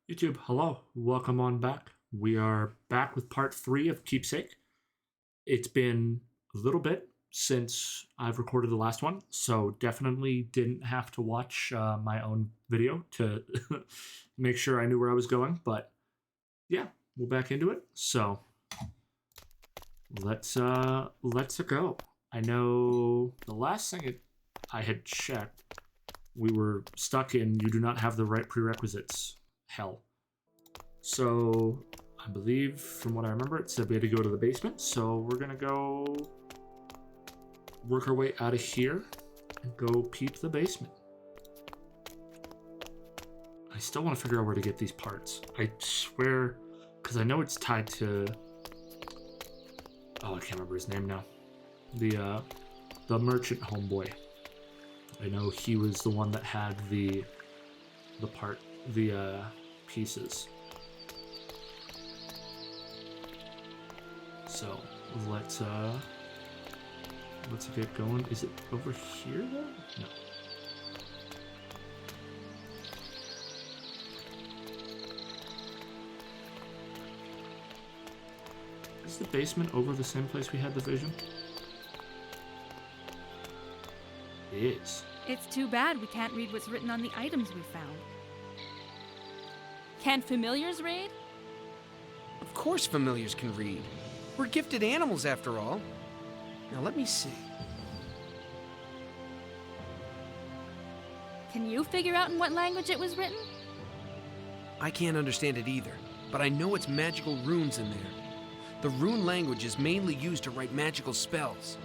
YouTube, hello. Welcome on back. We are back with part 3 of Keepsake. It's been a little bit since I've recorded the last one, so definitely didn't have to watch my own video to make sure I knew where I was going, but yeah, we're back into it. So let's go. I know the last thing I had checked, we were stuck in you do not have the right prerequisites hell. So I believe from what I remember it said we had to go to the basement, so we're gonna go work our way out of here and go peep the basement. I still want to figure out where to get these parts. I swear, because I know it's tied to I can't remember his name now. The merchant homeboy. I know he was the one that had the pieces. So let's get going. Is it over here though? No. Is the basement over the same place we had the vision? It is. It's too bad we can't read what's written on the items we found. Can familiars read? Of course familiars can read. We're gifted animals after all. Now let me see. Can you figure out in what language it was written? I can't understand it either, but I know it's magical runes in there. The rune language is mainly used to write magical spells.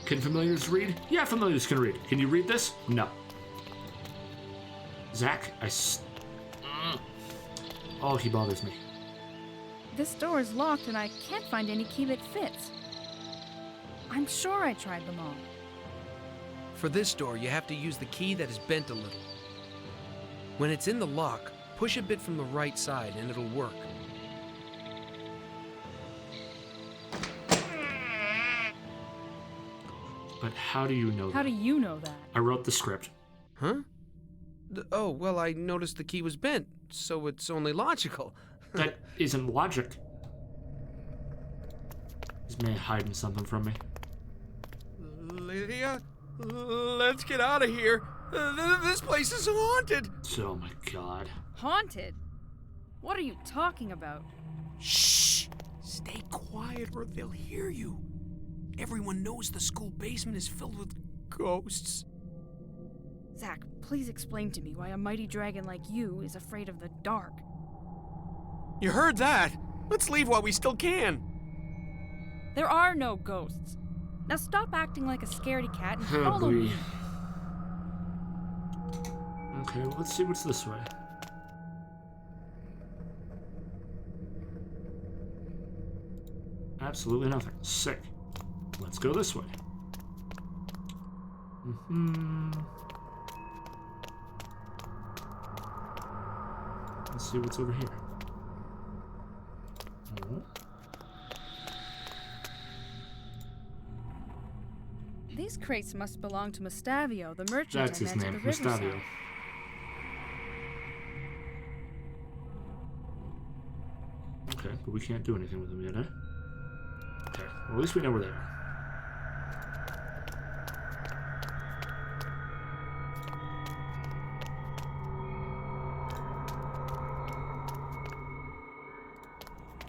Can familiars read? Yeah, familiars can read. Can you read this? No. Zach, oh, he bothers me. This door is locked and I can't find any key that fits. I'm sure I tried them all. For this door, you have to use the key that is bent a little. When it's in the lock, push a bit from the right side and it'll work. But how do you know that? How do you know that? I wrote the script. Huh? Oh, well, I noticed the key was bent, so it's only logical. That isn't logic. Is May hiding something from me? Lydia, let's get out of here. This place is haunted. Oh my god. Haunted? What are you talking about? Shh! Stay quiet or they'll hear you. Everyone knows the school basement is filled with ghosts. Zach, please explain to me why a mighty dragon like you is afraid of the dark. You heard that? Let's leave while we still can. There are no ghosts. Now stop acting like a scaredy cat and follow me. Okay, well, let's see what's this way. Absolutely nothing. Sick. Let's go this way. Let's see what's over here. These crates must belong to Mustavio, the merchant That's I his met name, at the riverside. Mustavio. Okay, but we can't do anything with them yet, eh? Okay, well, at least we know where they are.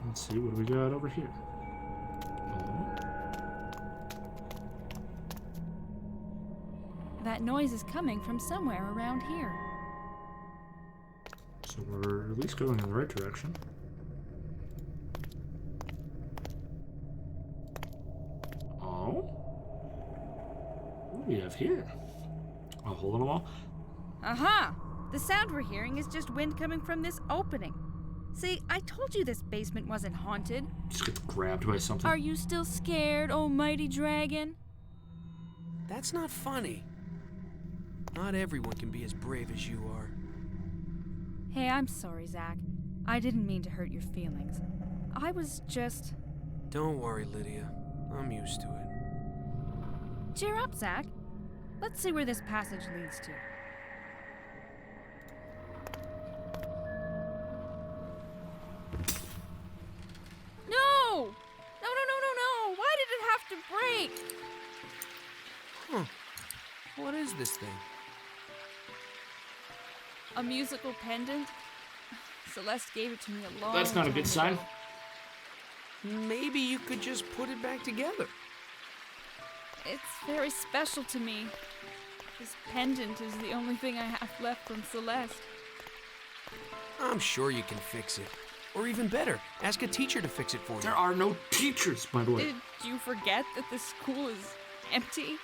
Let's see, what do we got over here? That noise is coming from somewhere around here. So we're at least going in the right direction. Oh? What do we have here? A hole in the wall? Aha! The sound we're hearing is just wind coming from this opening. See, I told you this basement wasn't haunted. Just gets grabbed by something. Are you still scared, oh mighty dragon? That's not funny. Not everyone can be as brave as you are. Hey, I'm sorry, Zach. I didn't mean to hurt your feelings. I was just... Don't worry, Lydia. I'm used to it. Cheer up, Zach. Let's see where this passage leads to. break! Huh. What is this thing? A musical pendant? Celeste gave it to me a long time That's not a good sign. ago. Maybe you could just put it back together. It's very special to me. This pendant is the only thing I have left from Celeste. I'm sure you can fix it. Or even better, ask a teacher to fix it for you. There are no teachers, by the way. Did you forget that the school is empty?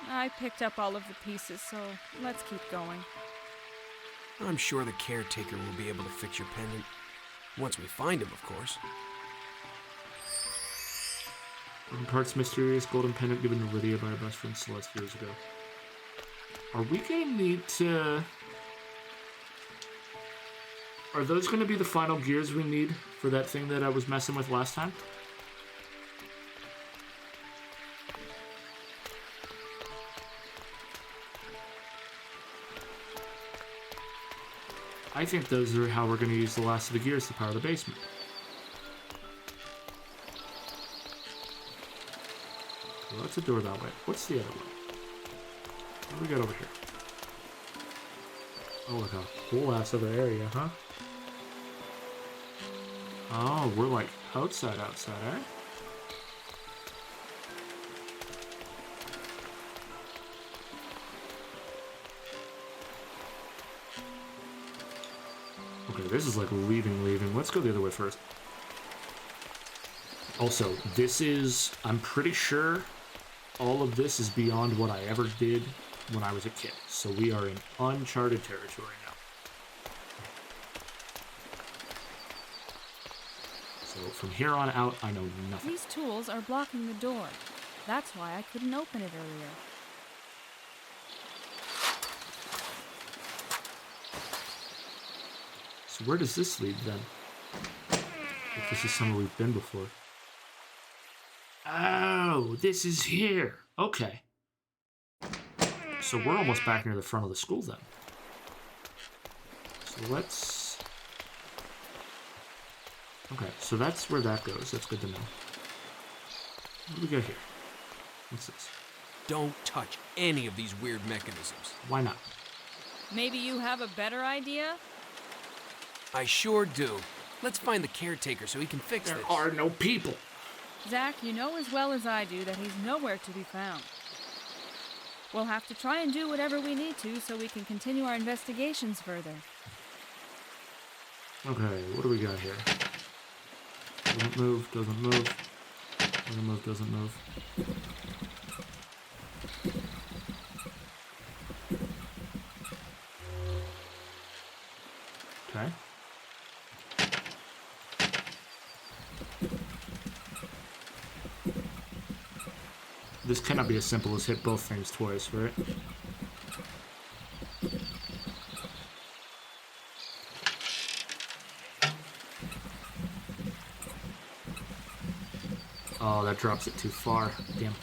I picked up all of the pieces, so let's keep going. I'm sure the caretaker will be able to fix your pendant. Once we find him, of course. Park's mysterious golden pendant given to Lydia by her best friend Celeste years ago. Are we gonna need to... Are those gonna be the final gears we need for that thing that I was messing with last time? I think those are how we're going to use the last of the gears to power the basement. So that's a door that way. What's the other way? What do we got over here? Oh, like a whole ass other area, huh? Oh, we're like outside, eh? Okay, this is like leaving. Let's go the other way first. Also, this is, I'm pretty sure all of this is beyond what I ever did when I was a kid. So we are in uncharted territory now. So from here on out, I know nothing. These tools are blocking the door. That's why I couldn't open it earlier. So where does this lead then? If this is somewhere we've been before. Oh, this is here. Okay. So we're almost back near the front of the school then. So let's... Okay, so that's where that goes. That's good to know. What do we got here? What's this? Don't touch any of these weird mechanisms. Why not? Maybe you have a better idea? I sure do. Let's find the caretaker so he can fix There this. are no people. Zach, you know as well as I do that he's nowhere to be found. We'll have to try and do whatever we need to so we can continue our investigations further. Okay, what do we got here? Doesn't move, doesn't move. Doesn't move, doesn't move. Okay. This cannot be as simple as hit both things twice, right? Oh, that drops it too far. Damn.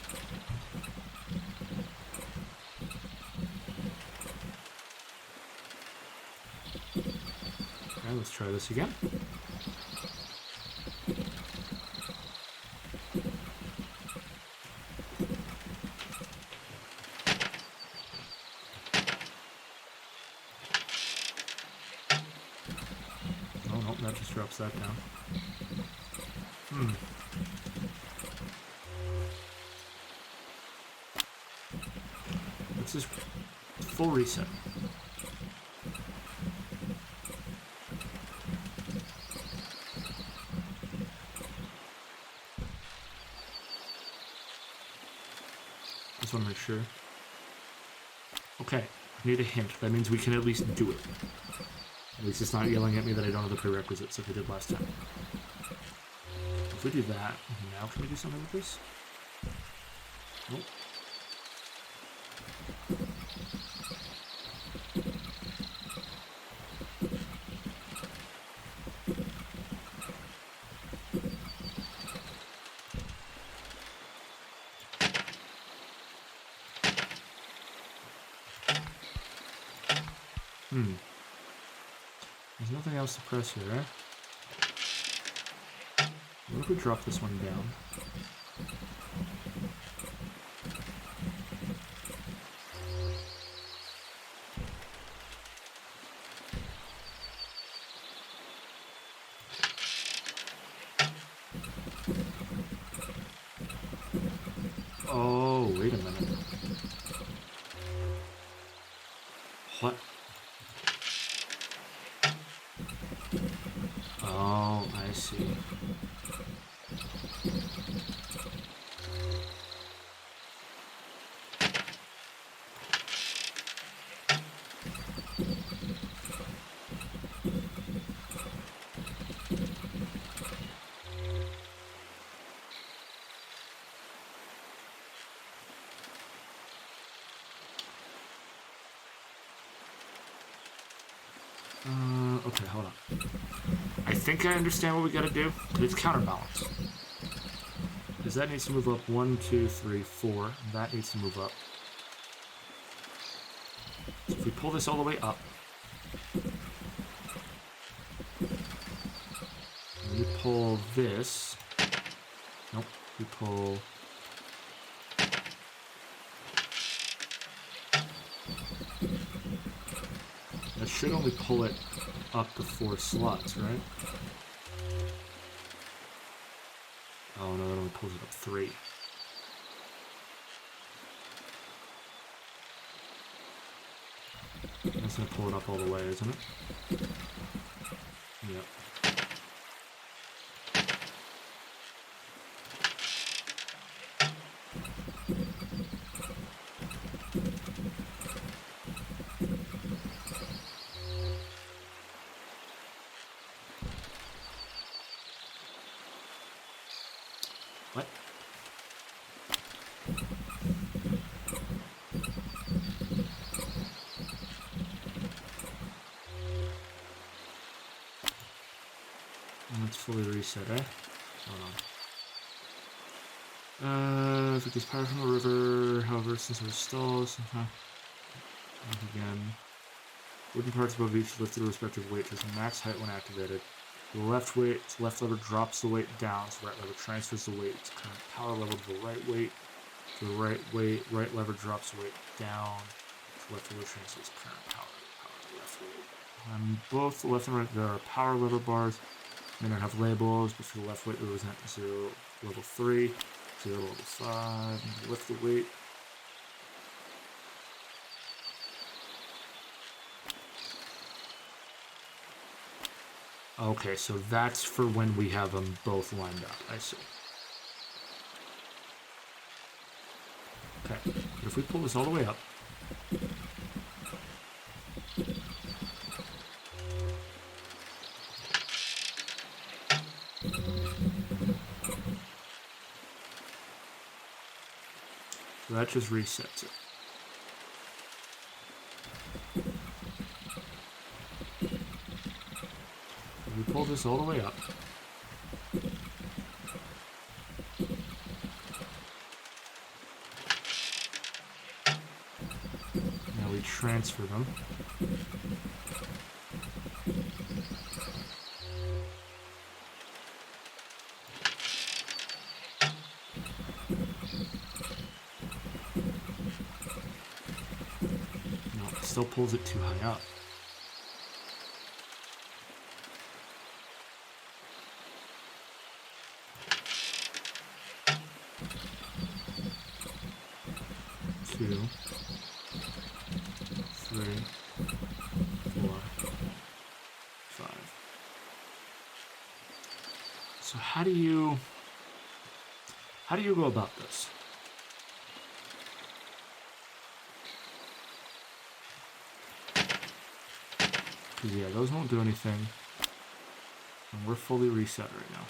Okay, let's try this again. Oh, no, that just drops that down. Let's just full reset. Just want to make sure. Okay, I need a hint. That means we can at least do it. At least it's not yelling at me that I don't have the prerequisites like we did last time. If we do that, now can we do something with this? Nope. There's nothing else to press here, eh? What if we drop this one down? Oh, wait a minute. What? Oh, I see. Okay, hold on. I think I understand what we gotta do, but it's counterbalance. Because that needs to move up 1, 2, 3, 4. And that needs to move up. So if we pull this all the way up, and we pull this. Nope, we pull. That should only pull it up to 4 slots, right? Oh no, that only pulls it up 3. That's gonna pull it up all the way, isn't it? Yep. What? Let's fully reset, eh? Hold on. If it gets power from the river, however, since it was stalled, sometime. Again. Wooden parts above each lift their respective weight to max height when activated. The left lever drops the weight down, so right lever transfers the weight to current power level to the right weight. To the right lever drops the weight down. To left lever transfers current power to left weight. On both the left and right, there are power lever bars. May not have labels, but for the left weight, they represent 0 level 3, 0 level 5. And lift the weight. Okay, so that's for when we have them both lined up. I see. Okay, but if we pull this all the way up, so that just resets it. If we pull this all the way up, now we transfer them. No, it still pulls it too high up. Two, 3, 4, 5. So how do you go about this? Because yeah, those won't do anything. And we're fully reset right now.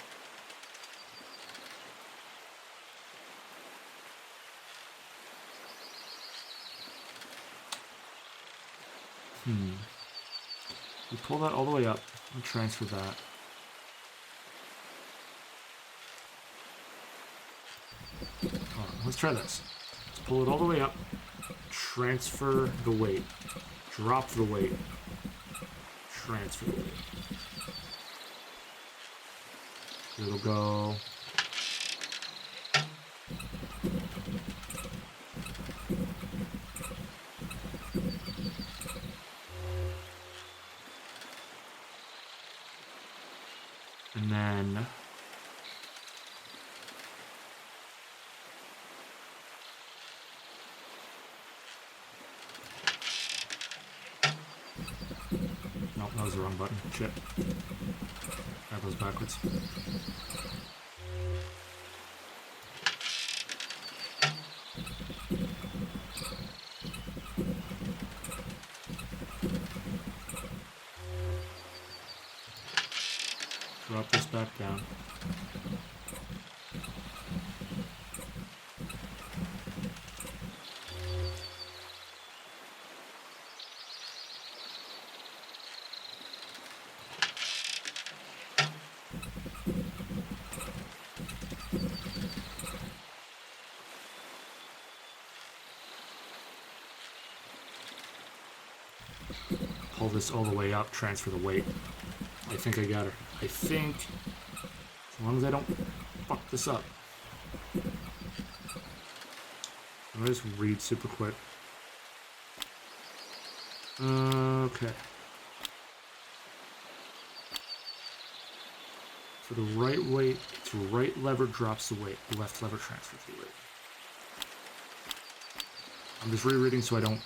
We pull that all the way up and transfer that. Let's try this. Let's pull it all the way up, transfer the weight, drop the weight, transfer the weight. It'll go And then... Nope, that was the wrong button. Shit. That goes backwards. Drop this back down. Pull this all the way up, transfer the weight. I think I got her. I think, as long as I don't fuck this up. I'm gonna just read super quick. Okay. For the right weight, the right lever drops the weight. The left lever transfers the weight. I'm just rereading so I don't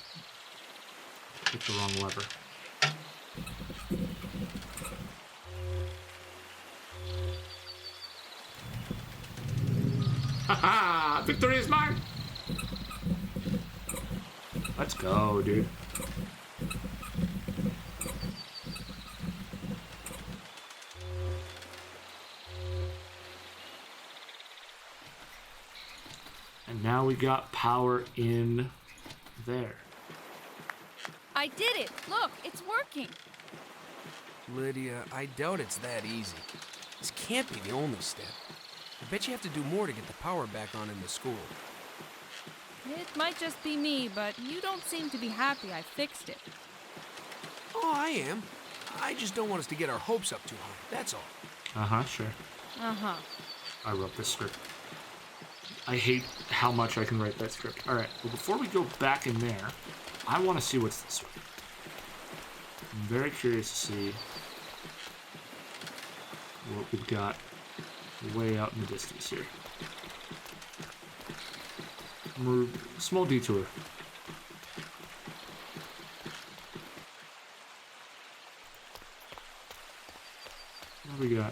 hit the wrong lever. Haha! Victory is mine! Let's go, dude. And now we got power in there. I did it! Look, it's working! Lydia, I doubt it's that easy. This can't be the only step. I bet you have to do more to get the power back on in the school. It might just be me, but you don't seem to be happy I fixed it. Oh, I am. I just don't want us to get our hopes up too high, that's all. Uh-huh, sure. Uh-huh. I wrote this script. I hate how much I can write that script. Alright, well before we go back in there, I want to see what's this way. I'm very curious to see what we've got way out in the distance here. Small detour. What do we got?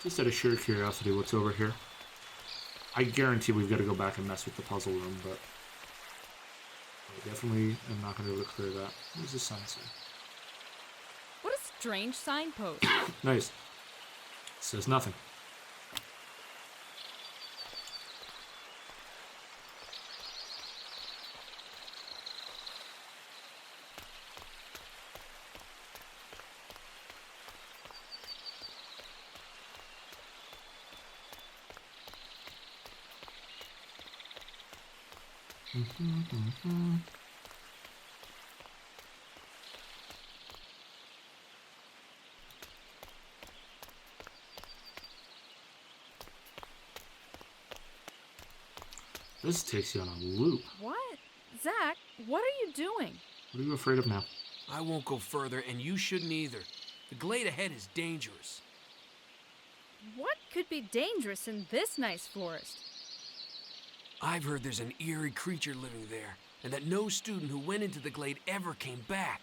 Just out of sheer curiosity, what's over here? I guarantee we've got to go back and mess with the puzzle room, but I definitely am not going to be able to clear that. What does this sign say? What a strange signpost. Nice. It says nothing. This takes you on a loop. What? Zach, what are you doing? What are you afraid of now? I won't go further, and you shouldn't either. The glade ahead is dangerous. What could be dangerous in this nice forest? I've heard there's an eerie creature living there, and that no student who went into the glade ever came back.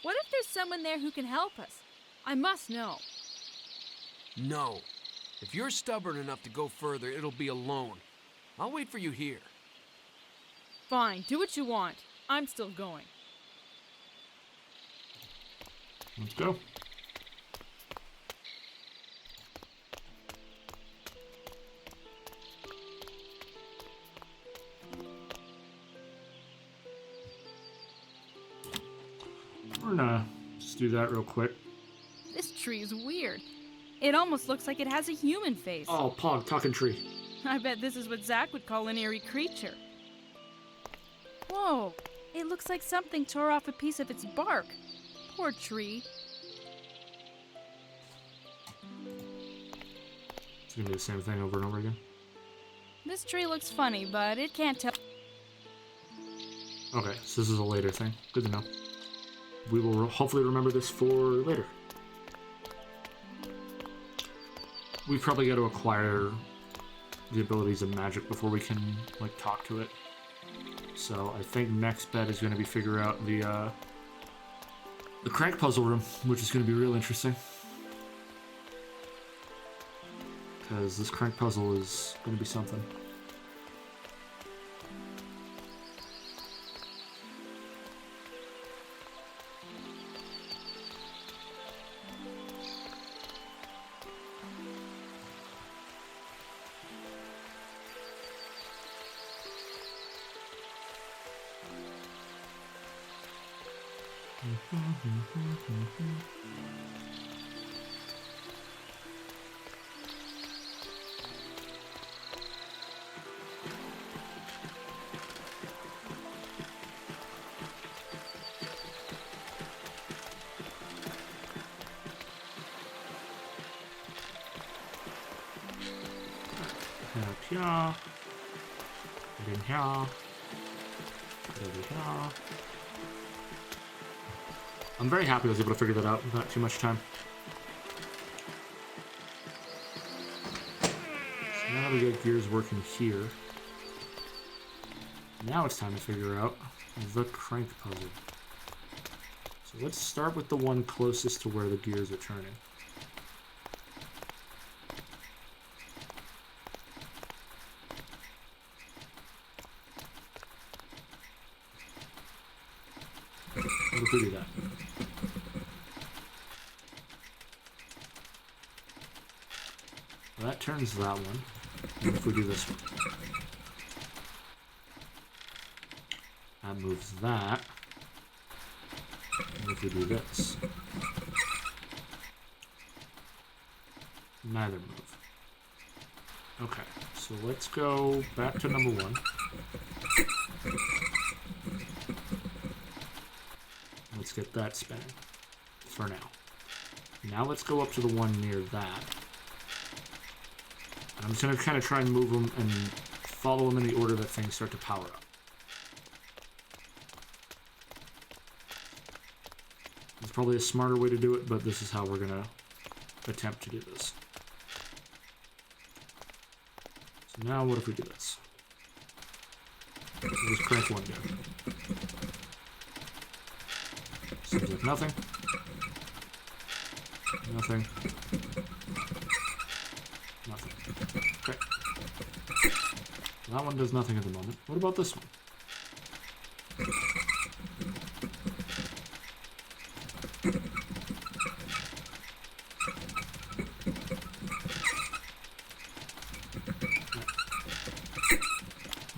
What if there's someone there who can help us? I must know. No. If you're stubborn enough to go further, it'll be alone. I'll wait for you here. Fine, do what you want. I'm still going. Let's go. We're gonna just do that real quick. This tree is weird. It almost looks like it has a human face. Oh, Pog, talking tree. I bet this is what Zach would call an eerie creature. Whoa, it looks like something tore off a piece of its bark. Poor tree. It's gonna be the same thing over and over again. This tree looks funny, but it can't tell. Okay, so this is a later thing. Good to know. We will hopefully remember this for later. We probably got to acquire the abilities of magic before we can, like, talk to it. So I think next bet is going to be figure out the crank puzzle room, which is going to be real interesting. Because this crank puzzle is going to be something. Up here, get in here, get over here. I'm very happy I was able to figure that out without too much time. So now that we get gears working here, now it's time to figure out the crank puzzle. So let's start with the one closest to where the gears are turning. What if we do that? Well, that turns that one. What if we do this one? That moves that. What if we do this? Neither move. Okay, so let's go back to number one. Let's get that spinning for now. Now let's go up to the one near that. And I'm just going to kind of try and move them and follow them in the order that things start to power up. It's probably a smarter way to do it, but this is how we're going to attempt to do this. So now what if we do this? We'll just crank one down. Seems like nothing. Nothing. Nothing. Okay. That one does nothing at the moment. What about this one?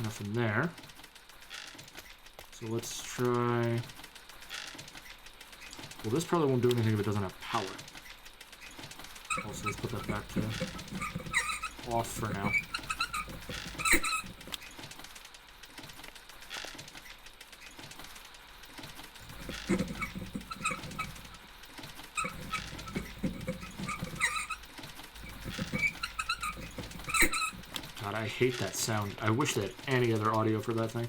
Nothing there. So let's try... Well, this probably won't do anything if it doesn't have power. Also, let's put that back to off for now. God, I hate that sound. I wish they had any other audio for that thing.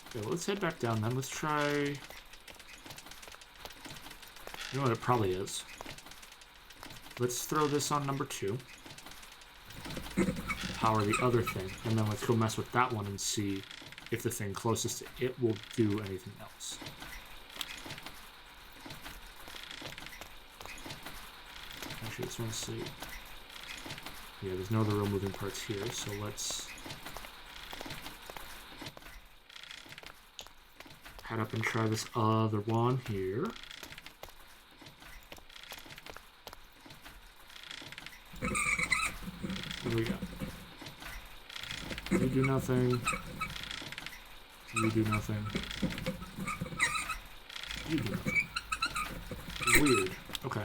Okay, well, let's head back down then. Let's try... You know what it probably is? Let's throw this on number 2. Power the other thing. And then let's go mess with that one and see if the thing closest to it will do anything else. Actually, just want to see. Yeah, there's no other real moving parts here, so let's head up and try this other one here. What do we got? You do nothing. You do nothing. You do nothing. Weird. Okay.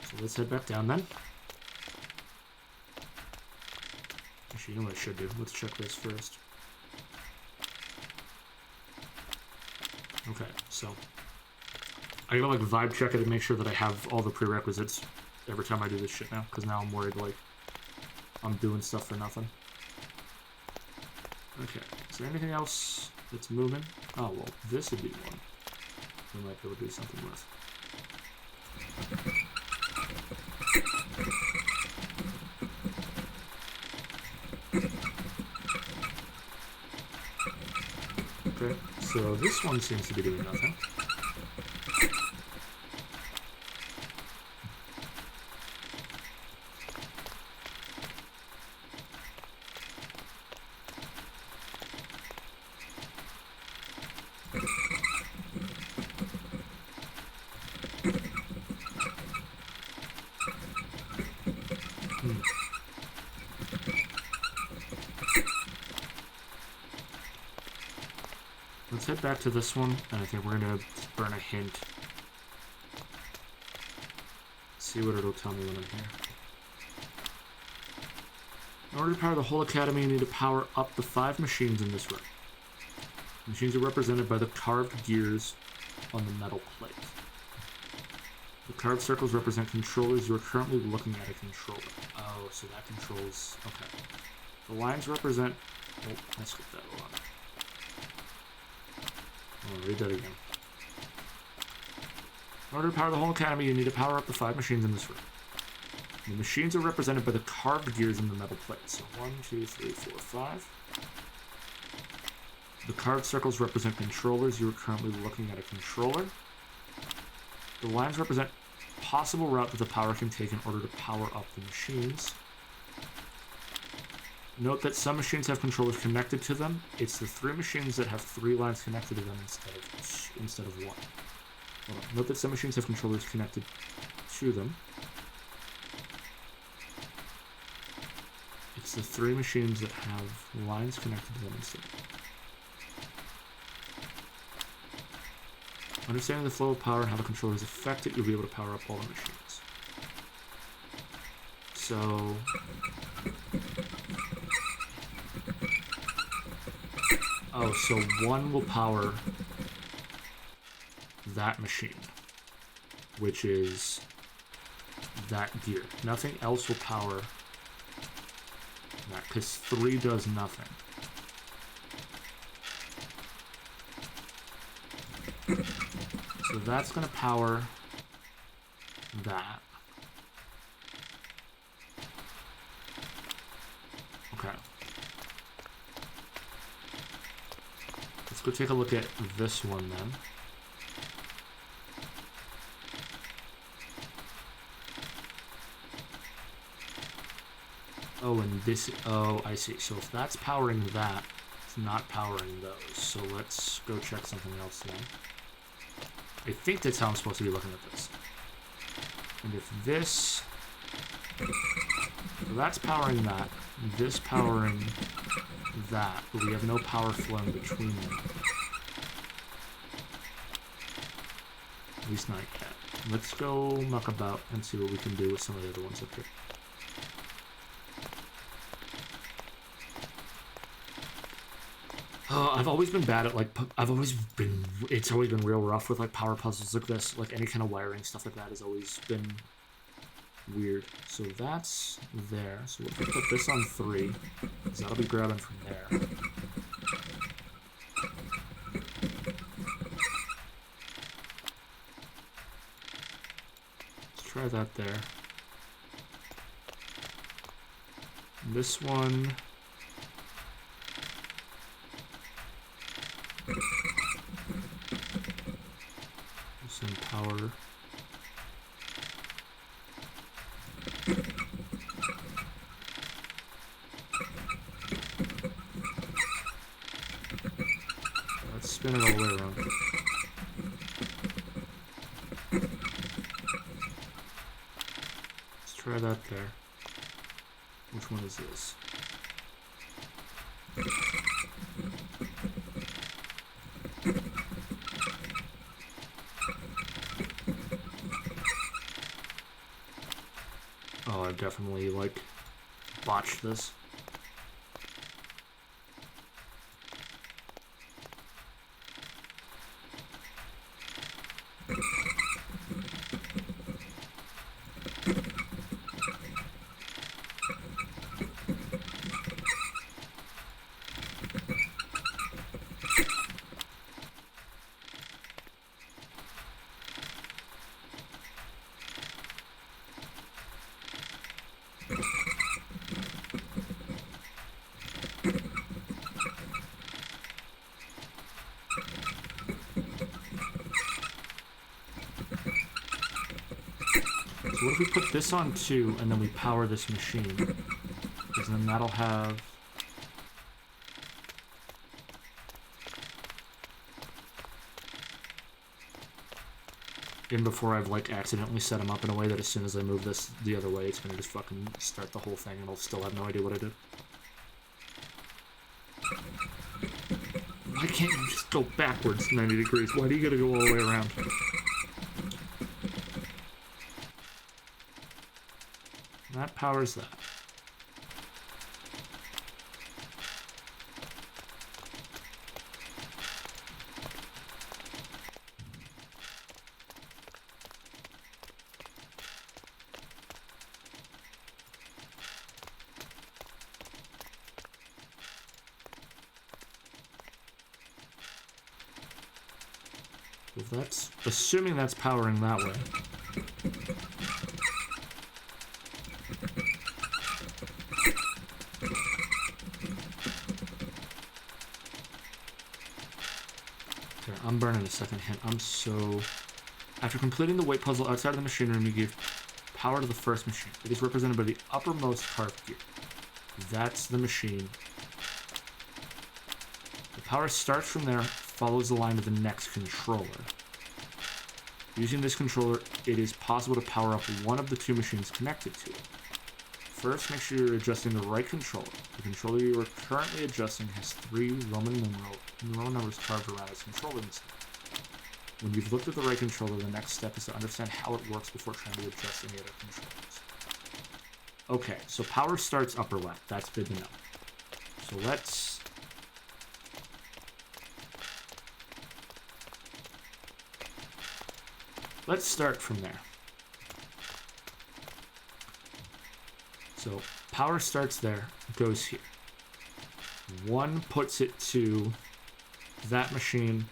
So let's head back down then. Actually, you know what I should do? Let's check this first. Okay, so I gotta like vibe check it and make sure that I have all the prerequisites every time I do this shit now, because now I'm worried like I'm doing stuff for nothing. Okay, so there anything else that's moving? Oh, well, this would be one we might be able to do something with. Okay, so this one seems to be doing nothing. Let's head back to this one, and I think we're gonna burn a hint. See what it'll tell me when I'm here. In order to power the whole academy, you need to power up the 5 machines in this room. The machines are represented by the carved gears on the metal plate. The carved circles represent controllers. You are currently looking at a controller. Oh, so that controls... Okay. The lines represent... Oh, I skipped that one. I'll read that again. In order to power the whole academy, you need to power up the 5 machines in this room. The machines are represented by the carved gears in the metal plate. So 1, 2, 3, 4, 5. The carved circles represent controllers. You are currently looking at a controller. The lines represent possible route that the power can take in order to power up the machines. Note that some machines have controllers connected to them. It's the 3 machines that have 3 lines connected to them instead of 1. Hold on. Note that some machines have controllers connected to them. It's the 3 machines that have lines connected to them instead. Understanding the flow of power and how the controllers affect it, you'll be able to power up all the machines. So... Oh, so 1 will power that machine, which is that gear. Nothing else will power that, because 3 does nothing. So that's going to power that. Okay. Let's go take a look at this one then. Oh, and this... Oh, I see. So if that's powering that, it's not powering those. So let's go check something else then. I think that's how I'm supposed to be looking at this. And if this... So that's powering that. This powering that. But we have no power flow in between them. At least not yet. Let's go muck about and see what we can do with some of the other ones up here. I've always been bad at, like, it's always been real rough with, like, power puzzles like this. Like, any kind of wiring stuff like that has always been weird. So that's there. So we'll put this on 3, because that'll be grabbing from there. Let's try that there. And this one... Send power. Let's spin it all the way around. Let's try that there. Which one is this? Oh, I've definitely, like, botched this. we put this on 2 and then we power this machine, because then that'll have... in before I've, like, accidentally set them up in a way that as soon as I move this the other way, it's gonna just fucking start the whole thing and I'll still have no idea what I did. Why can't you just go backwards 90 degrees? Why do you gotta go all the way around? That powers that. Well, that's assuming that's powering that way. Okay, I'm burning a second hint. I'm so... After completing the weight puzzle outside of the machine room, you give power to the first machine. It is represented by the uppermost carved gear. That's the machine. The power starts from there, follows the line to the next controller. Using this controller, it is possible to power up one of the 2 machines connected to it. First, make sure you're adjusting the right controller. The controller you are currently adjusting has 3 Roman numerals carved around its controller inside. When you've looked at the right controller, the next step is to understand how it works before trying to adjust any other controllers. Okay, so power starts upper left. That's good to know. So let's start from there. So power starts there, goes here. 1 puts it to that machine.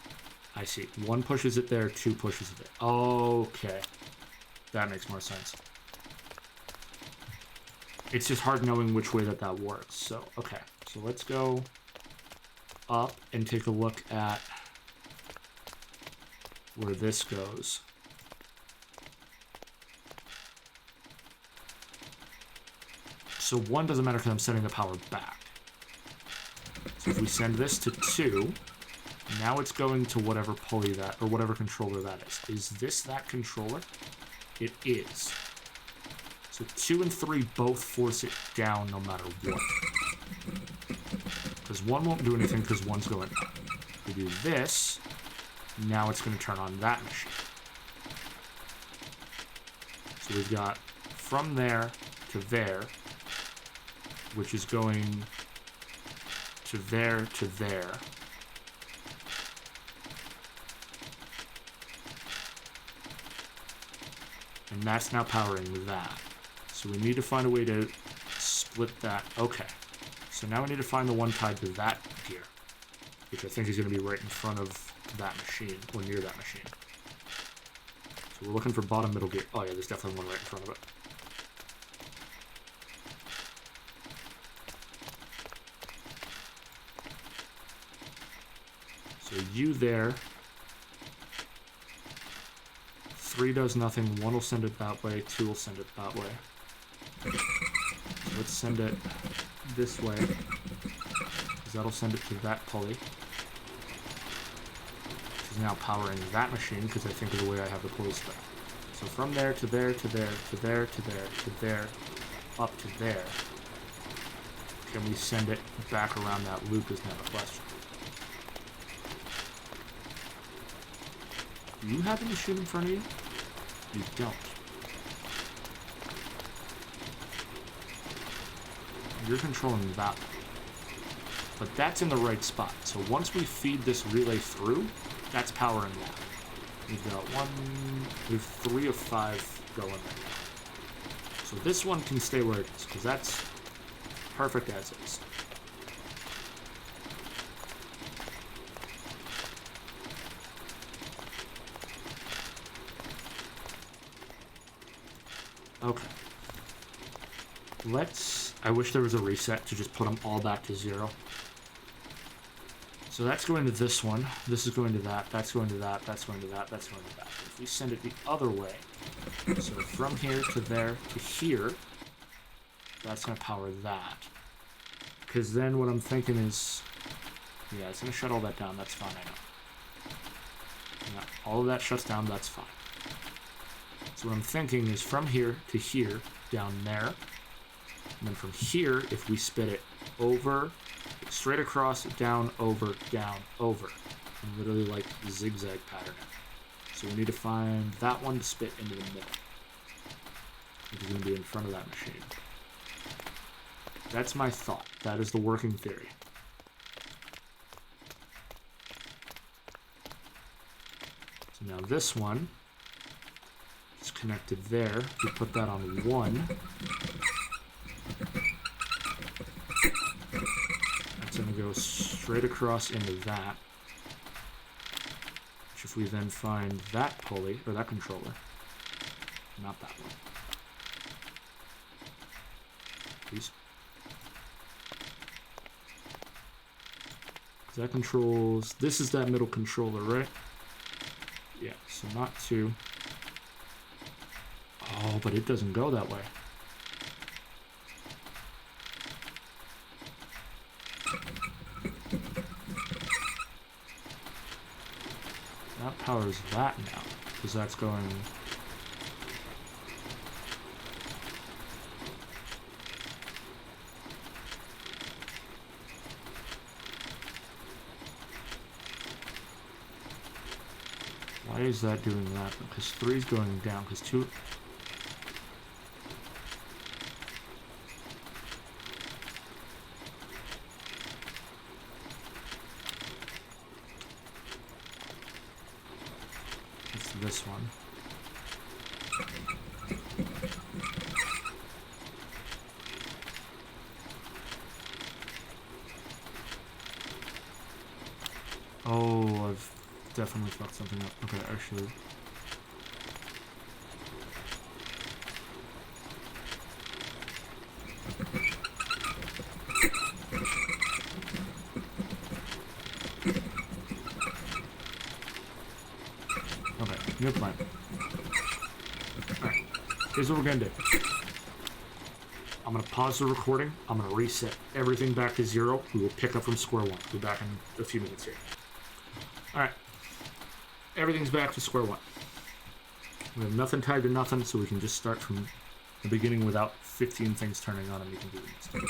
I see. 1 pushes it there, 2 pushes it there. Okay. That makes more sense. It's just hard knowing which way that works. So, okay. So let's go up and take a look at where this goes. So 1 doesn't matter because I'm sending the power back. So if we send this to 2, now it's going to whatever pulley that, or whatever controller that is. Is this that controller? It is. So 2 and 3 both force it down no matter what. Because 1 won't do anything because 1's going up. We do this, now it's going to turn on that machine. So we've got from there to there, which is going to there to there. And that's now powering that. So we need to find a way to split that. Okay. So now we need to find the one tied to that gear, which I think is going to be right in front of that machine, or near that machine. So we're looking for bottom middle gear. Oh yeah, there's definitely one right in front of it. So you there. 3 does nothing, 1 will send it that way, 2 will send it that way. So let's send it this way, because that'll send it to that pulley. Which is now powering that machine, because I think of the way I have the pulley split. So from there to there to there to there to there to there, up to there. Can we send it back around that loop is now the question. Do you have a machine in front of you? You don't. You're controlling that one. But that's in the right spot. So once we feed this relay through, that's powering that. We've got we have 3 of 5 going right now. So this one can stay where it is, because that's perfect as is. Okay. I wish there was a reset to just put them all back to 0. So that's going to this one, this is going to that, that's going to that, that's going to that, that's going to that. If we send it the other way, So from here to there to here, that's going to power that. Because then what I'm thinking is, yeah, it's going to shut all that down. That's fine, I know. Yeah, all of that shuts down. That's fine. So what I'm thinking is from here to here, down there. And then from here, if we spit it over, straight across, down, over, and literally like zigzag pattern it. So we need to find that one to spit into the middle, which is going to be in front of that machine. That's my thought. That is the working theory. So now this one is connected there. We put that on 1. That's going to go straight across into that. Which if we then find that pulley, or that controller, not that one. Please. That controls, this is that middle controller, right? Yeah, so not 2. Oh, but it doesn't go that way. That powers that now, because that's going... Why is that doing that? Because 3 is going down, because 2... It's this one. Oh, I've definitely fucked something up. Okay, actually. Okay, new plan. Alright, here's what we're gonna do. I'm gonna pause the recording. I'm gonna reset everything back to 0. We will pick up from square 1. We'll be back in a few minutes here. Alright. Everything's back to square 1. We have nothing tied to nothing, so we can just start from the beginning without 15 things turning on and we can do this.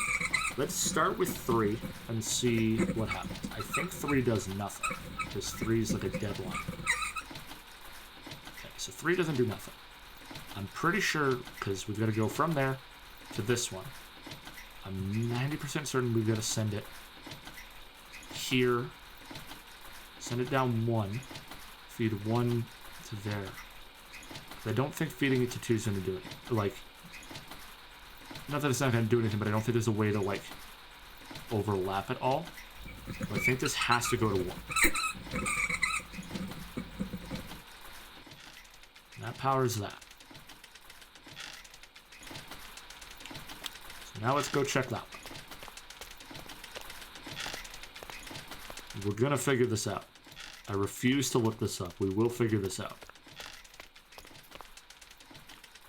Let's start with 3 and see what happens. I think 3 does nothing, because 3 is like a deadline. Okay, so 3 doesn't do nothing. I'm pretty sure, because we've got to go from there to this one. I'm 90% certain we've got to send it here, send it down 1, feed 1 to there. I don't think feeding it to 2 is going to do it. Like, not that it's not going to do anything, but I don't think there's a way to, like, overlap it all. But I think this has to go to 1. And that powers that. So now let's go check that one. We're going to figure this out. I refuse to look this up. We will figure this out.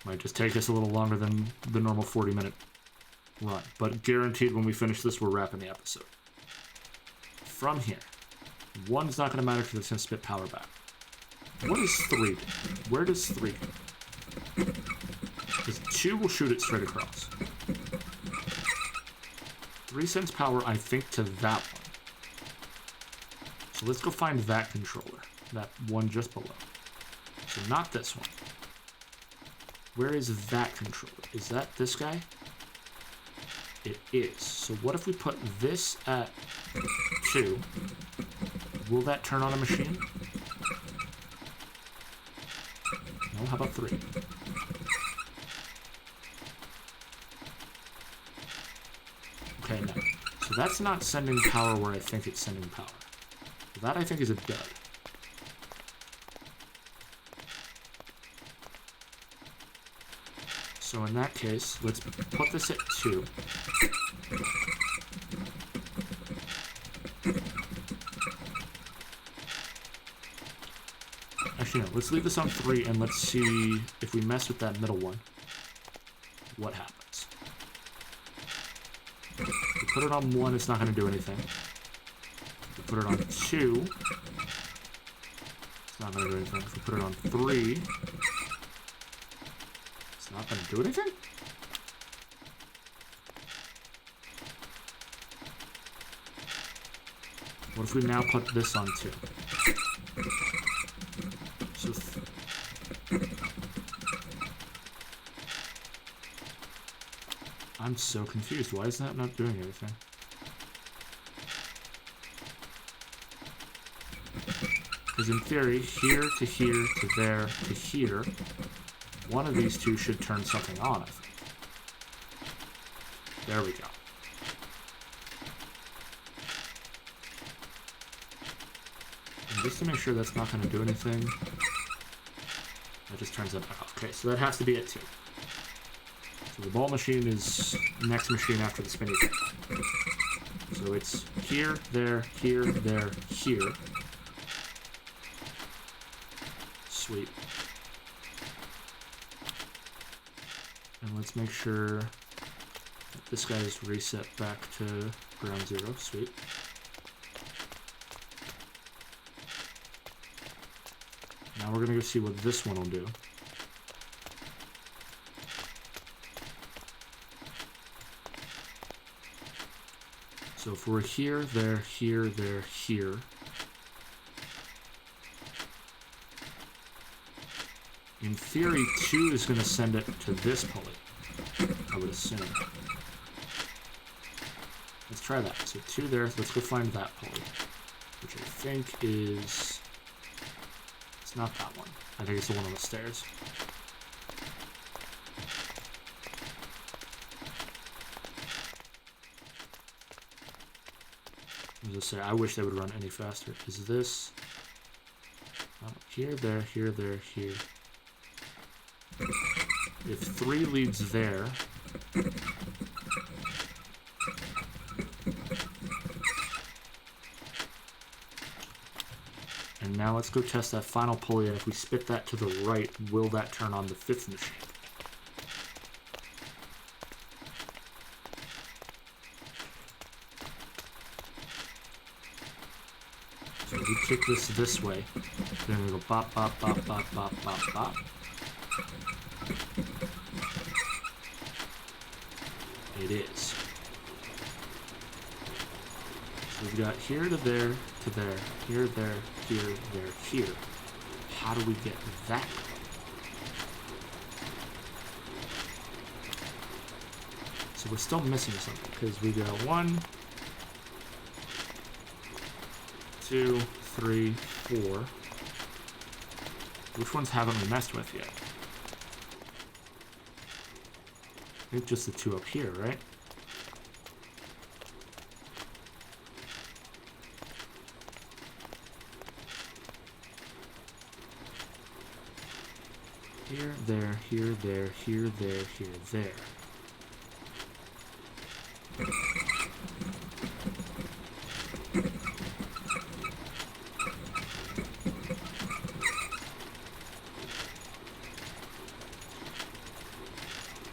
Might just take us a little longer than the normal 40-minute run. But guaranteed when we finish this, we're wrapping the episode. From here, 1's not going to matter because it's going to spit power back. What is 3? Where does 3 go? Because 2 will shoot it straight across. 3 sends power, I think, to that one. So let's go find that controller. That one just below. So not this one. Where is that controller? Is that this guy? It is. So what if we put this at 2? Will that turn on a machine? No, how about 3? Okay, no. So that's not sending power where I think it's sending power. That I think is a dud. So in that case, let's put this at 2. Actually, no. Let's leave this on 3 and let's see if we mess with that middle one, what happens. If we put it on 1, it's not going to do anything. If we put it on 2, it's not going to do anything. If we put it on 3, it's not going to do anything? What if we now put this on 2? So I'm so confused. Why is that not doing anything? Because in theory, here to here to there to here, one of these two should turn something on, I think. There we go. And just to make sure that's not going to do anything, that just turns that back off. Okay, so that has to be it too. So the ball machine is next machine after the spinny thing. So it's here, there, here, here. Sweet. And let's make sure that this guy is reset back to ground 0. Sweet. Now we're gonna go see what this one will do. So if we're here, there, here, here. In theory, 2 is gonna send it to this pulley, I would assume. Let's try that. So 2 there, let's go find that pulley, which I think is... It's not that one. I think it's the one on the stairs. As I say, I wish they would run any faster. Is this... here, there, here, here. If 3 leads there... And now let's go test that final pulley, and if we spit that to the right, will that turn on the 5th machine? So if we kick this way, then we go bop, bop, bop, bop, bop, bop, bop. It is. So we've got here to there, here, there, here, there, here. How do we get that? So we're still missing something, because we got 1, 2, 3, 4. Which ones haven't we messed with yet? I think just the 2 up here, right? Here, there, here, there, here, there, here, there.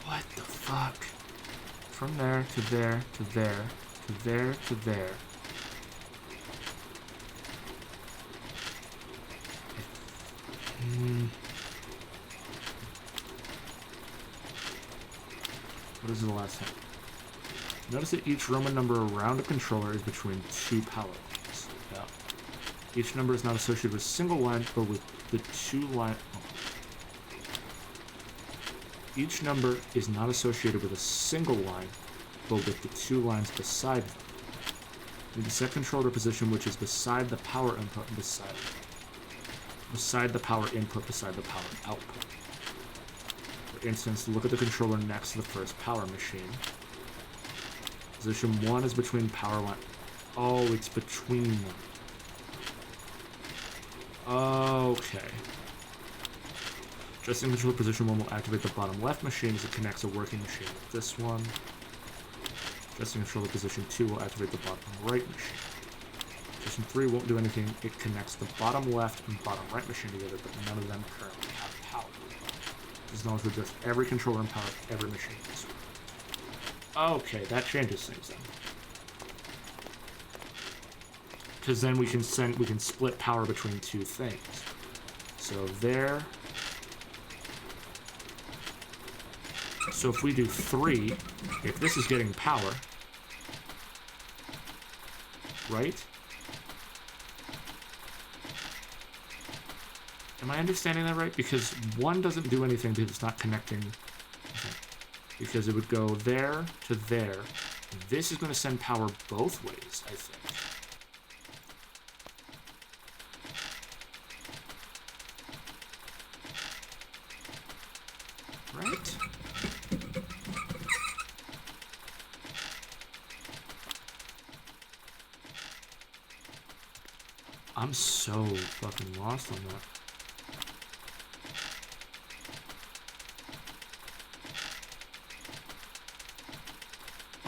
What the fuck? From there to there to there to there to there. What is the last thing? Notice that each Roman number around a controller is between 2 power lines. Yeah. Each number is not associated with a single line, but with the 2 line. Oh. Each number is not associated with a single line, but with the 2 lines beside them. In the set controller position, which is beside the power input and beside the power input, beside the power output. For instance, look at the controller next to the first power machine. Position 1 is between power line. Oh, it's between them. Okay. Adjusting controller position 1 will activate the bottom left machine as it connects a working machine with this one. Adjusting controller position 2 will activate the bottom right machine. Position 3 won't do anything. It connects the bottom left and bottom right machine together, but none of them currently have power. As long as we adjust every controller and power every machine. Okay, that changes things then. Because then we can split power between two things. So there. So if we do 3, if this is getting power, right? Am I understanding that right? Because 1 doesn't do anything because it's not connecting. Okay. Because it would go there to there. This is going to send power both ways, I think. Right? I'm so fucking lost on that.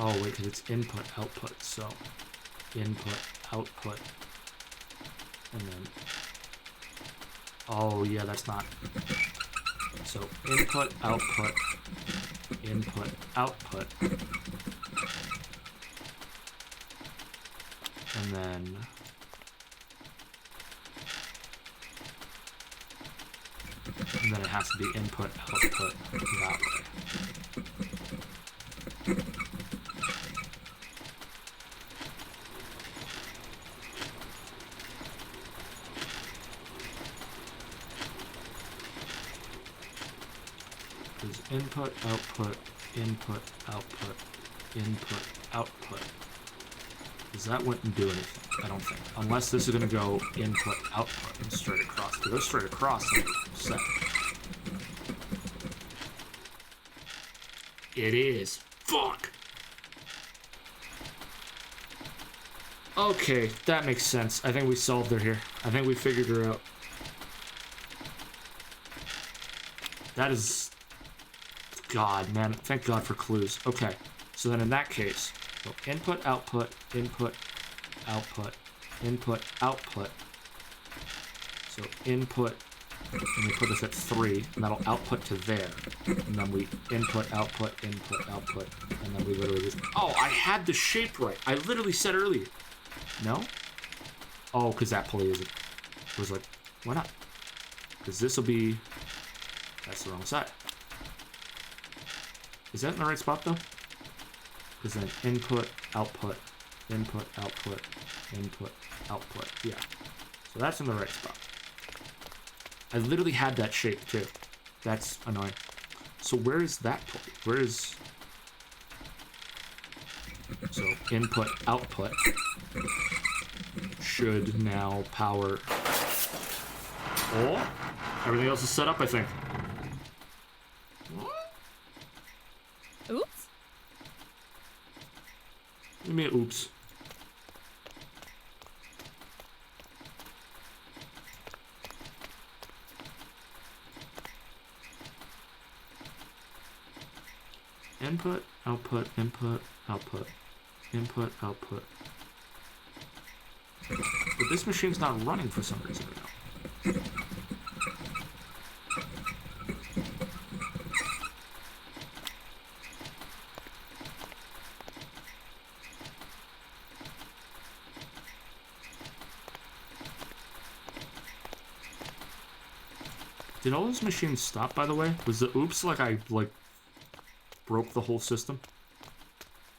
Oh, wait, because it's input, output, so input, output, and then, oh, yeah, that's not, so input, output, input, output, and then, it has to be input, output, that way. Input, output, input, output, input, output. Because that wouldn't do anything, I don't think. Unless this is going to go input, output, and straight across. If it goes straight across, then it's set. It is. Fuck! Okay, that makes sense. I think we solved her here. I think we figured her out. That is... God, man. Thank God for clues. Okay. So then in that case, so input, output, input, output, input, output. So input, and we put this at 3, and that'll output to there. And then we input, output, and then we literally just... Oh, I had the shape right. I literally said earlier. No? Oh, because that pulley isn't... I was like, why not? Because this will be... That's the wrong side. Is that in the right spot, though? Because then input, output, input, output, input, output. Yeah. So that's in the right spot. I literally had that shape, too. That's annoying. So where is that pulley? Where is... So input, output should now power... Oh! Everything else is set up, I think. Oops. Give me an oops. Input, output, input, output, input, output. But this machine's not running for some reason right now. Did all those machines stop, by the way? Was the oops like I, broke the whole system?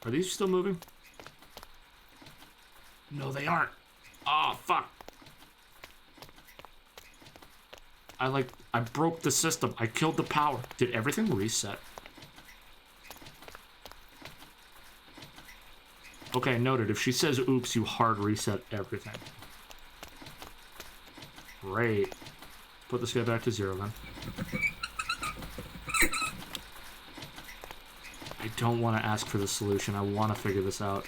Are these still moving? No, they aren't. Oh, fuck. I broke the system. I killed the power. Did everything reset? Okay, noted. If she says oops, you hard reset everything. Great. Put this guy back to 0 then. I don't want to ask for the solution. I want to figure this out.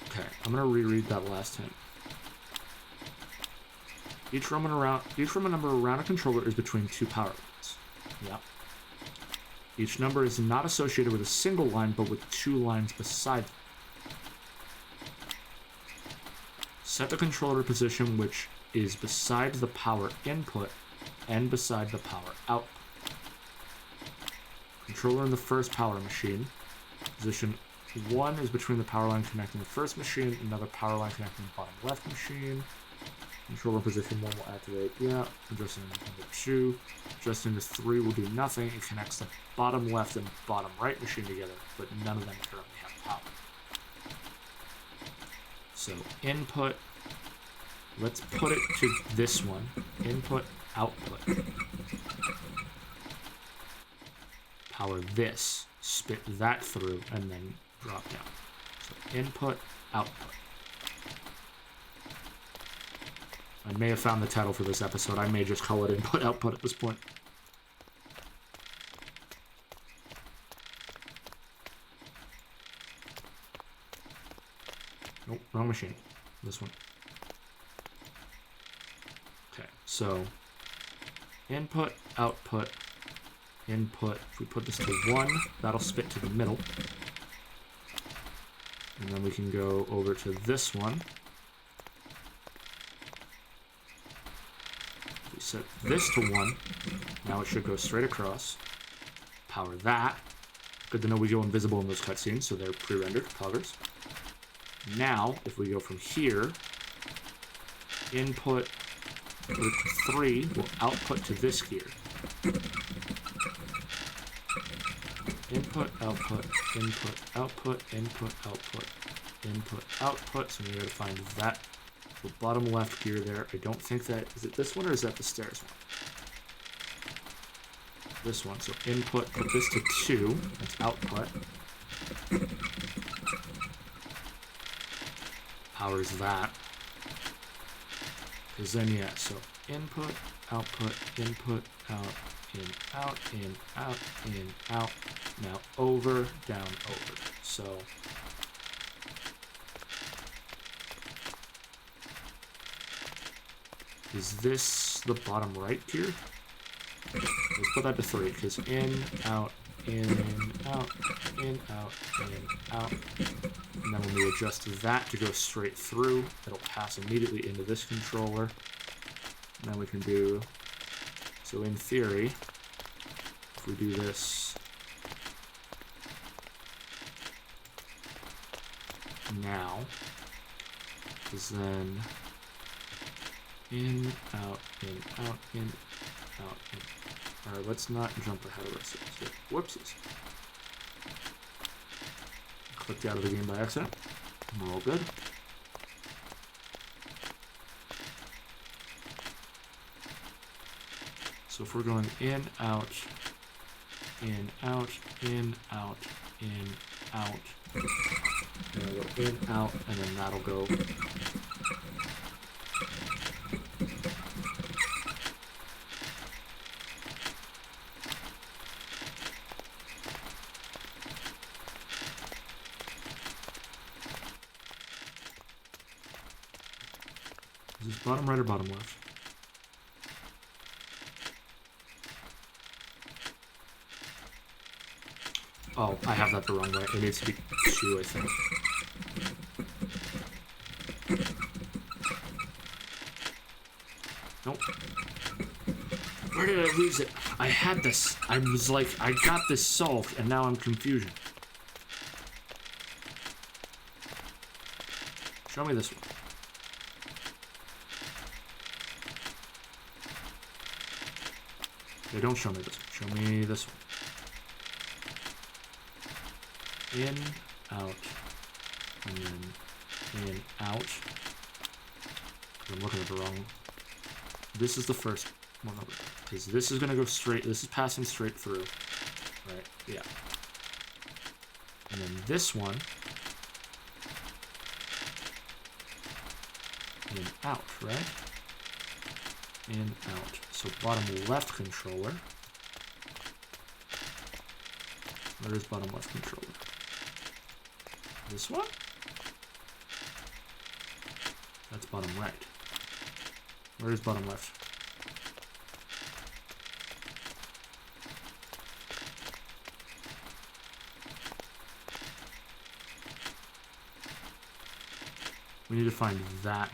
Okay, I'm going to reread that last hint. Each Roman number around a controller is between 2 power lines. Yep. Each number is not associated with a single line, but with 2 lines beside them. Set the controller position which is beside the power input and beside the power output. Controller in the first power machine. Position 1 is between the power line connecting the first machine, another power line connecting the bottom left machine. Controller position 1 will activate, yeah. Adjusting to number 2. Adjusting to 3 will do nothing. It connects the bottom left and bottom right machine together, but none of them currently have power. So input, let's put it to this one. Input, output. Power this, spit that through, and then drop down. So input, output. I may have found the title for this episode. I may just call it input, output at this point. Nope, wrong machine. This one. Okay, so input, output, input. If we put this to 1, that'll spit to the middle. And then we can go over to this one. If we set this to 1, now it should go straight across. Power that. Good to know we go invisible in those cutscenes, so they're pre-rendered poggers. Now, if we go from here, input 3 will output to this gear. Input, output, input, output, input, output, input, output. So we gotta find that the bottom left gear there. I don't think that, is it this one or is that the stairs one? This one. So input, put this to 2. That's output. Powers that. Because then, yeah, so input, output, out, in, out, in, out, in, out. Now over, down, over. So is this the bottom right gear? Let's put that to 3, because in, out, in, out, in, out, in, out. And then when we adjust that to go straight through, it'll pass immediately into this controller. And then we can do, so in theory, if we do this now, is then in, out, in, out, in, out, in. Alright, let's not jump ahead of ourselves here. Whoopsies. Clicked out of the game by accident. We're all good. So if we're going in, out, in, out, in, out, in, out, and it'll go in, out, and then that'll go. Is this bottom right or bottom left? Oh, I have that the wrong way. It needs to be 2, I think. Nope. Where did I lose it? I had this. I was like, I got this solved, and now I'm confusion. Show me this one. Okay, don't show me this one. Show me this one. In, out, and then in, out. I'm looking at the wrong. This is the first one over. Because this is going to go straight. This is passing straight through. Right? Yeah. And then this one. In, out, right? In, out. So bottom left controller. Where is bottom left controller? This one? That's bottom right. Where is bottom left? We need to find that.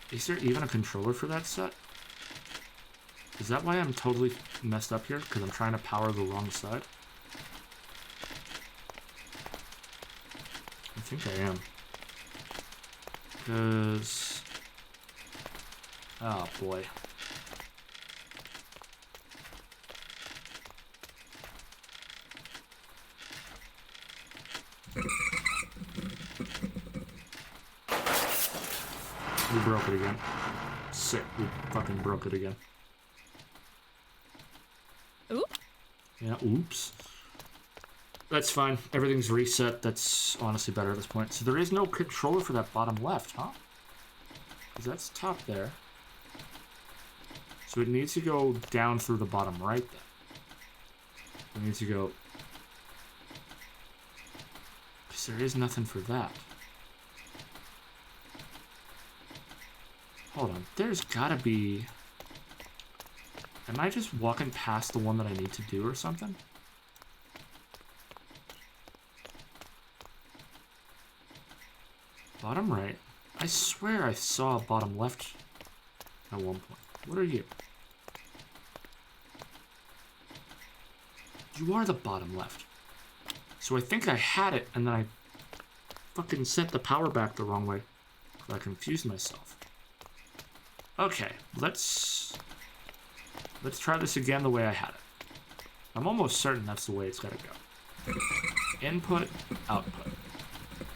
Is there even a controller for that set? Is that why I'm totally messed up here? Because I'm trying to power the wrong side? I think I am. Because... oh boy. We broke it again. Sick. We fucking broke it again. Oop. Yeah, oops. That's fine. Everything's reset. That's honestly better at this point. So there is no controller for that bottom left, huh? Because that's top there. So it needs to go down through the bottom right then. It needs to go... because there is nothing for that. Hold on. There's gotta be... am I just walking past the one that I need to do or something? Bottom right. I swear I saw bottom left at one point. What are you? You are the bottom left. So I think I had it, and then I fucking sent the power back the wrong way. I confused myself. Okay, let's try this again the way I had it. I'm almost certain that's the way it's gotta go. Input, output.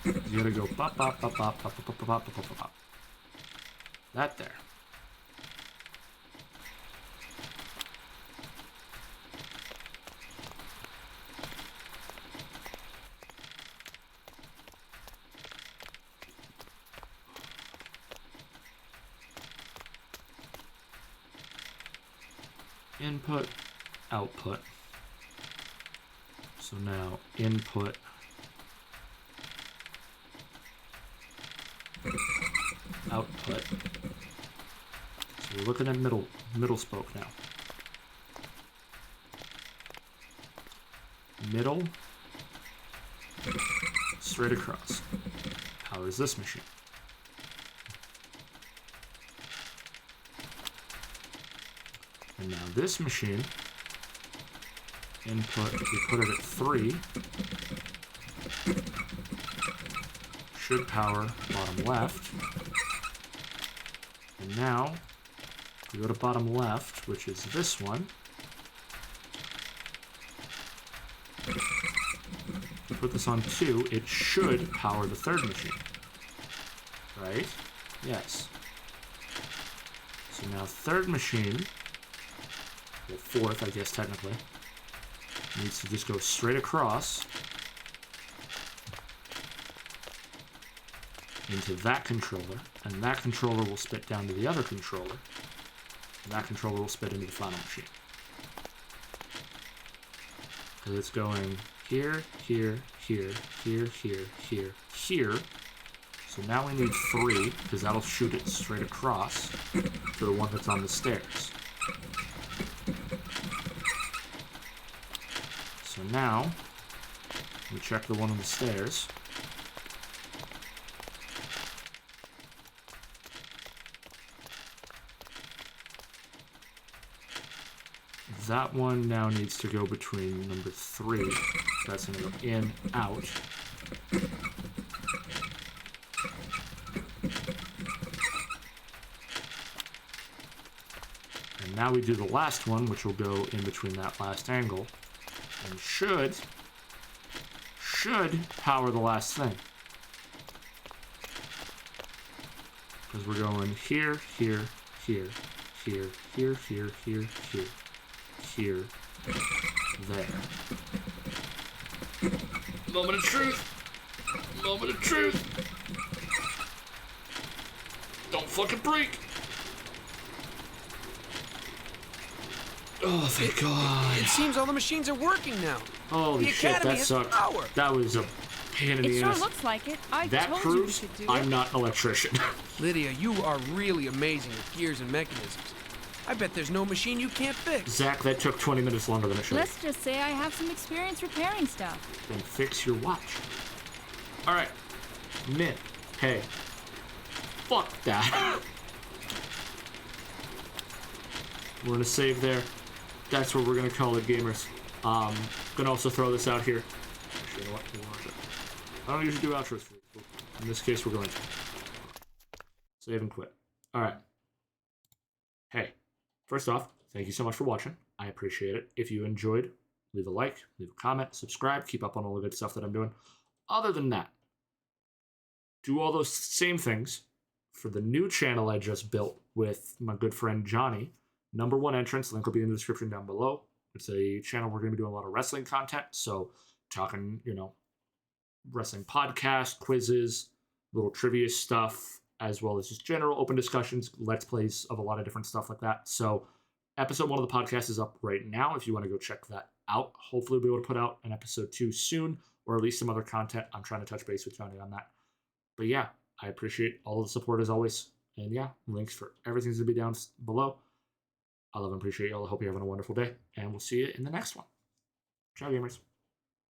You gotta go bop bop bop bop bop bop bop bop bop bop bop. That there. Input, output. So now input, output. So we're looking at middle spoke now. Middle, straight across. Powers this machine. And now this machine, input, we put it at 3, should power bottom left. And now, if we go to bottom left, which is this one, we put this on 2, it should power the third machine. Right? Yes. So now third machine, well, fourth, I guess, technically, needs to just go straight across into that controller, and that controller will spit down to the other controller, and that controller will spit into the final machine. Because it's going here, here, here, here, here, here, here. So now we need 3, because that'll shoot it straight across to the one that's on the stairs. So now, we check the one on the stairs. That one now needs to go between number 3. That's going to go in, out. And now we do the last one, which will go in between that last angle. And should power the last thing. Because we're going here, here, here, here, here, here, here, here, here, there. Moment of truth! Moment of truth! Don't fucking break! Oh, thank God. It seems all the machines are working now. Holy the shit, Academy that has sucked. power. That was a pain in It the sure ass. looks like it. I That told you we proves could do I'm it. not an electrician. Lydia, you are really amazing with gears and mechanisms. I bet there's no machine you can't fix. Zach, that took 20 minutes longer than it should. Let's just say I have some experience repairing stuff. Then fix your watch. Alright. Min. Hey. Fuck that. We're going to save there. That's what we're going to call it, gamers. Going to also throw this out here. Actually, you know what? I don't usually do outros for these. In this case, we're going to. Save and quit. Alright. Hey. First off, thank you so much for watching. I appreciate it. If you enjoyed, leave a like, leave a comment, subscribe, keep up on all the good stuff that I'm doing. Other than that, do all those same things for the new channel I just built with my good friend Johnny. #1 entrance, link will be in the description down below. It's a channel we're going to be doing a lot of wrestling content, so talking, wrestling podcast, quizzes, little trivia stuff, as well as just general open discussions, let's plays of a lot of different stuff like that. So episode 1 of the podcast is up right now if you want to go check that out. Hopefully we'll be able to put out an episode 2 soon, or at least some other content. I'm trying to touch base with Johnny on that. But yeah, I appreciate all of the support as always. And yeah, links for everything's going to be down below. I love and appreciate y'all. I hope you're having a wonderful day. And we'll see you in the next one. Ciao, gamers.